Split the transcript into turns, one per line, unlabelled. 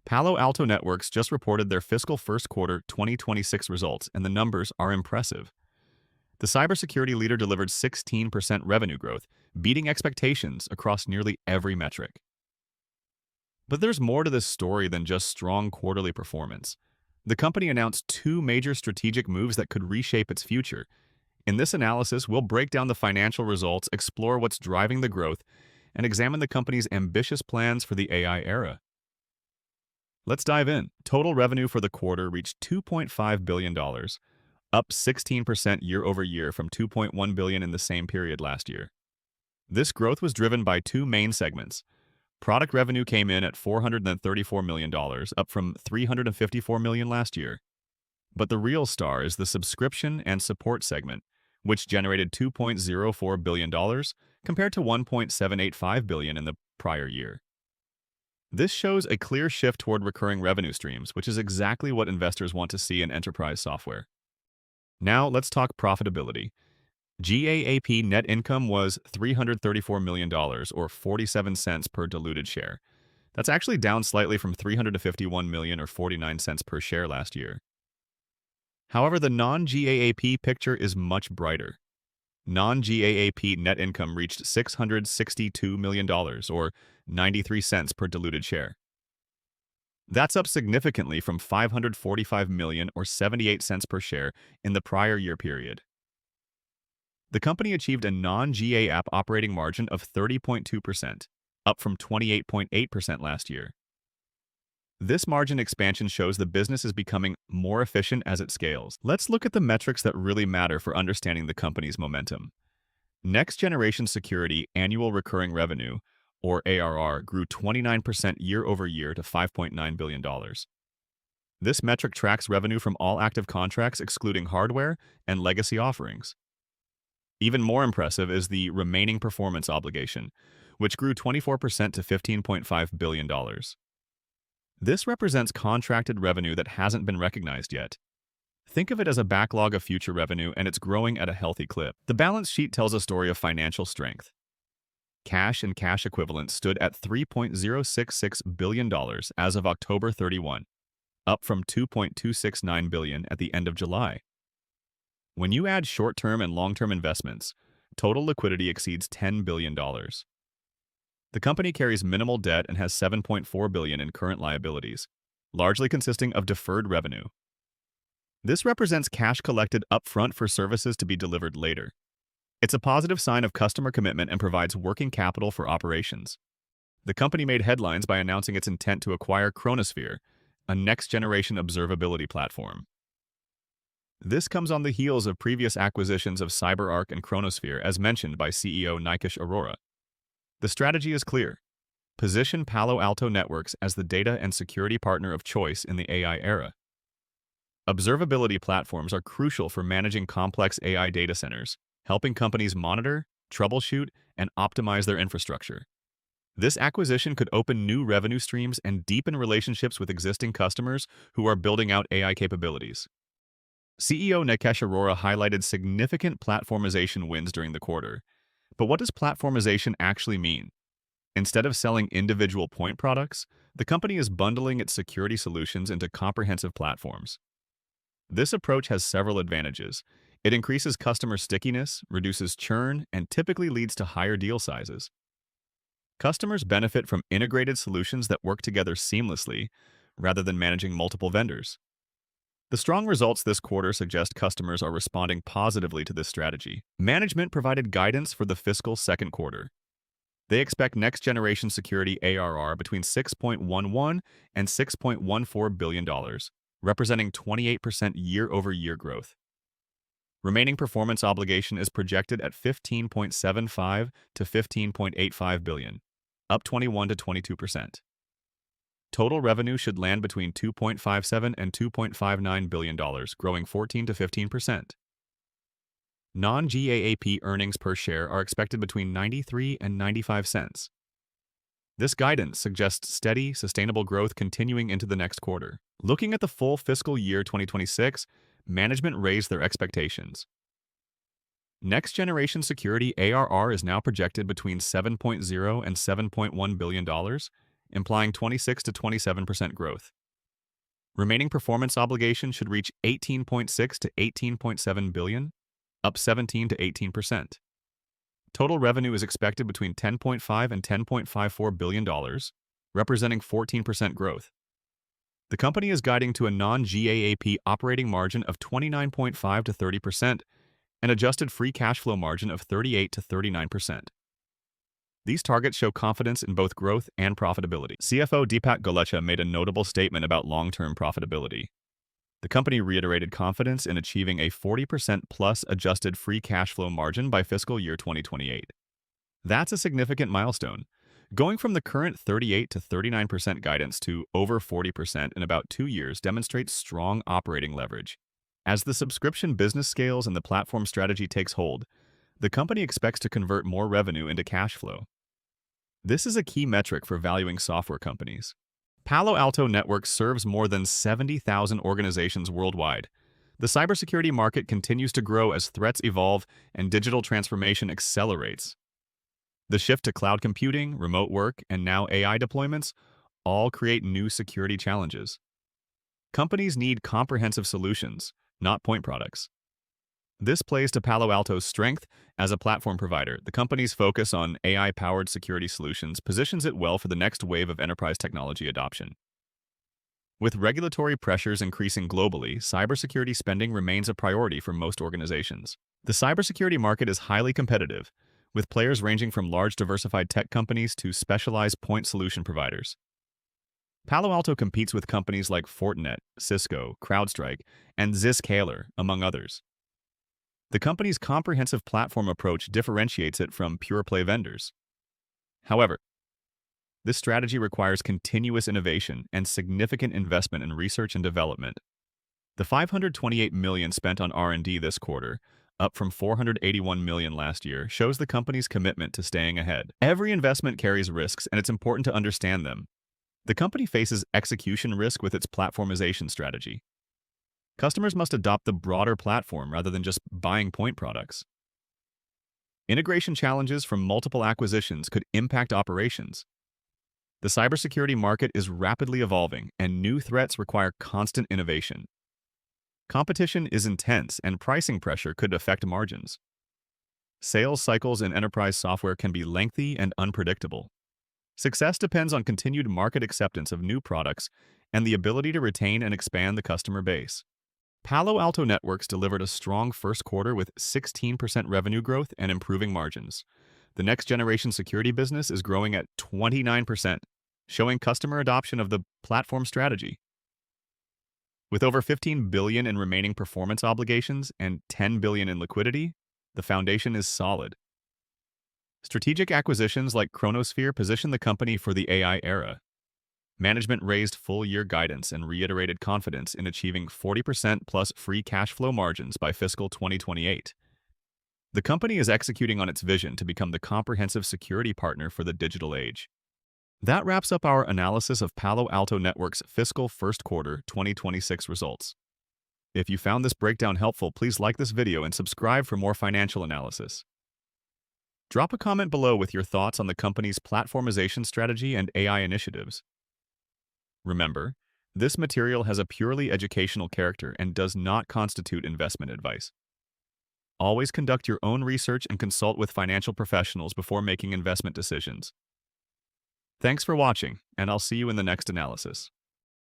Palo Alto Networks just reported their fiscal first quarter 2026 results, and the numbers are impressive. The cybersecurity leader delivered 16% revenue growth, beating expectations across nearly every metric. But there's more to this story than just strong quarterly performance. The company announced two major strategic moves that could reshape its future. In this analysis, we'll break down the financial results, explore what's driving the growth, and examine the company's ambitious plans for the AI era. Let's dive in. Total revenue for the quarter reached $2.5 billion, up 16% year-over-year from $2.1 billion in the same period last year. This growth was driven by two main segments. Product revenue came in at $434 million, up from $354 million last year. But the real star is the subscription and support segment, which generated $2.04 billion compared to $1.785 billion in the prior year. This shows a clear shift toward recurring revenue streams, which is exactly what investors want to see in enterprise software. Now let's talk profitability. GAAP net income was $334 million, or 47 cents per diluted share. That's actually down slightly from $351 million, or 49 cents per share last year. However, the non-GAAP picture is much brighter. Non-GAAP net income reached $662 million, or 93 cents per diluted share. That's up significantly from $545 million, or 78 cents per share, in the prior year period. The company achieved a non-GAAP operating margin of 30.2%, up from 28.8% last year. This margin expansion shows the business is becoming more efficient as it scales. Let's look at the metrics that really matter for understanding the company's momentum. Next-generation security annual recurring revenue, or ARR, grew 29% year-over-year to $5.9 billion. This metric tracks revenue from all active contracts excluding hardware and legacy offerings. Even more impressive is the remaining performance obligation, which grew 24% to $15.5 billion. This represents contracted revenue that hasn't been recognized yet. Think of it as a backlog of future revenue, and it's growing at a healthy clip. The balance sheet tells a story of financial strength. Cash and cash equivalents stood at $3.066 billion as of October 31, up from $2.269 billion at the end of July. When you add short-term and long-term investments, total liquidity exceeds $10 billion. The company carries minimal debt and has $7.4 billion in current liabilities, largely consisting of deferred revenue. This represents cash collected upfront for services to be delivered later. It's a positive sign of customer commitment and provides working capital for operations. The company made headlines by announcing its intent to acquire Chronosphere, a next-generation observability platform. This comes on the heels of previous acquisitions of CyberArk and Chronosphere, as mentioned by CEO Nikesh Arora. The strategy is clear. Position Palo Alto Networks as the data and security partner of choice in the AI era. Observability platforms are crucial for managing complex AI data centers, helping companies monitor, troubleshoot, and optimize their infrastructure. This acquisition could open new revenue streams and deepen relationships with existing customers who are building out AI capabilities. CEO Nikesh Arora highlighted significant platformization wins during the quarter. But what does platformization actually mean? Instead of selling individual point products, the company is bundling its security solutions into comprehensive platforms. This approach has several advantages. It increases customer stickiness, reduces churn, and typically leads to higher deal sizes. Customers benefit from integrated solutions that work together seamlessly, rather than managing multiple vendors. The strong results this quarter suggest customers are responding positively to this strategy. Management provided guidance for the fiscal second quarter. They expect next-generation security ARR between $6.11 and $6.14 billion, representing 28% year-over-year growth. Remaining performance obligation is projected at $15.75 to $15.85 billion, up 21 to 22%. Total revenue should land between $2.57 and $2.59 billion, growing 14 to 15%. Non-GAAP earnings per share are expected between 93 and 95 cents. This guidance suggests steady, sustainable growth continuing into the next quarter. Looking at the full fiscal year 2026, management raised their expectations. Next-generation security ARR is now projected between $7.0 and $7.1 billion, implying 26 to 27% growth. Remaining performance obligation should reach 18.6 to 18.7 billion, up 17 to 18%. Total revenue is expected between $10.5 and $10.54 billion, representing 14% growth. The company is guiding to a non-GAAP operating margin of 29.5 to 30% and adjusted free cash flow margin of 38 to 39%. These targets show confidence in both growth and profitability. CFO Deepak Golecha made a notable statement about long-term profitability. The company reiterated confidence in achieving a 40% plus adjusted free cash flow margin by fiscal year 2028. That's a significant milestone, going from the current 38 to 39% guidance to over 40% in about 2 years demonstrates strong operating leverage. As the subscription business scales and the platform strategy takes hold, the company expects to convert more revenue into cash flow. This is a key metric for valuing software companies. Palo Alto Networks serves more than 70,000 organizations worldwide. The cybersecurity market continues to grow as threats evolve and digital transformation accelerates. The shift to cloud computing, remote work, and now AI deployments all create new security challenges. Companies need comprehensive solutions, not point products. This plays to Palo Alto's strength as a platform provider. The company's focus on AI-powered security solutions positions it well for the next wave of enterprise technology adoption. With regulatory pressures increasing globally, cybersecurity spending remains a priority for most organizations. The cybersecurity market is highly competitive, with players ranging from large diversified tech companies to specialized point solution providers. Palo Alto competes with companies like Fortinet, Cisco, CrowdStrike, and Zscaler, among others. The company's comprehensive platform approach differentiates it from pure-play vendors. However, this strategy requires continuous innovation and significant investment in research and development. The $528 million spent on R&D this quarter, up from $481 million last year, shows the company's commitment to staying ahead. Every investment carries risks, and it's important to understand them. The company faces execution risk with its platformization strategy. Customers must adopt the broader platform rather than just buying point products. Integration challenges from multiple acquisitions could impact operations. The cybersecurity market is rapidly evolving, and new threats require constant innovation. Competition is intense, and pricing pressure could affect margins. Sales cycles in enterprise software can be lengthy and unpredictable. Success depends on continued market acceptance of new products and the ability to retain and expand the customer base. Palo Alto Networks delivered a strong first quarter with 16% revenue growth and improving margins. The next-generation security business is growing at 29%, showing customer adoption of the platform strategy. With over $15 billion in remaining performance obligations and $10 billion in liquidity, the foundation is solid. Strategic acquisitions like Chronosphere position the company for the AI era. Management raised full-year guidance and reiterated confidence in achieving 40% plus free cash flow margins by fiscal 2028. The company is executing on its vision to become the comprehensive security partner for the digital age. That wraps up our analysis of Palo Alto Networks' fiscal first quarter 2026 results. If you found this breakdown helpful, please like this video and subscribe for more financial analysis. Drop a comment below with your thoughts on the company's platformization strategy and AI initiatives. Remember, this material has a purely educational character and does not constitute investment advice. Always conduct your own research and consult with financial professionals before making investment decisions. Thanks for watching, and I'll see you in the next analysis.